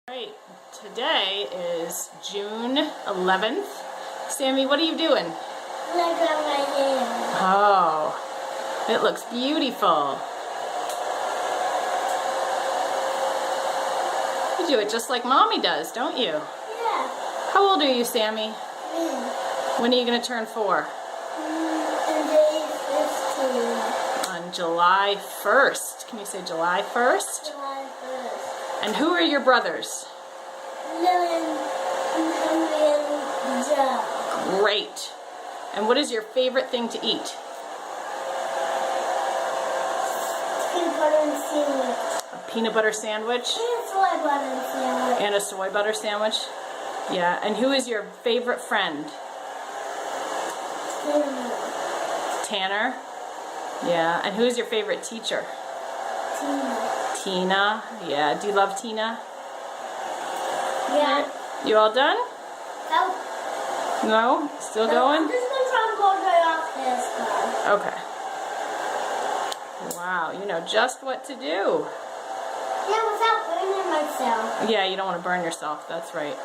Right, today is June 11th. Sammy, what are you doing? I got my hair. Oh, it looks beautiful. You do it just like Mommy does, don't you? Yeah. How old are you, Sammy? 3. When are you going to turn 4? And day 15. On July 1st. Can you say July 1st? July 1st. And who are your brothers? Lillian, Henry, and Joe. Great. And what is your favorite thing to eat? Peanut butter and sandwich. A peanut butter sandwich? And soy butter sandwich. And a soy butter sandwich? Yeah. And who is your favorite friend? Tanner? Yeah. And who's your favorite teacher? Tina. Tina. Yeah. Do you love Tina? Yeah. You all done? Oh. No? Still I'm going? just going to try and go right off this guy. Okay. Wow. You know just what to do. Yeah, without burning myself. Yeah, you don't want to burn yourself. That's right.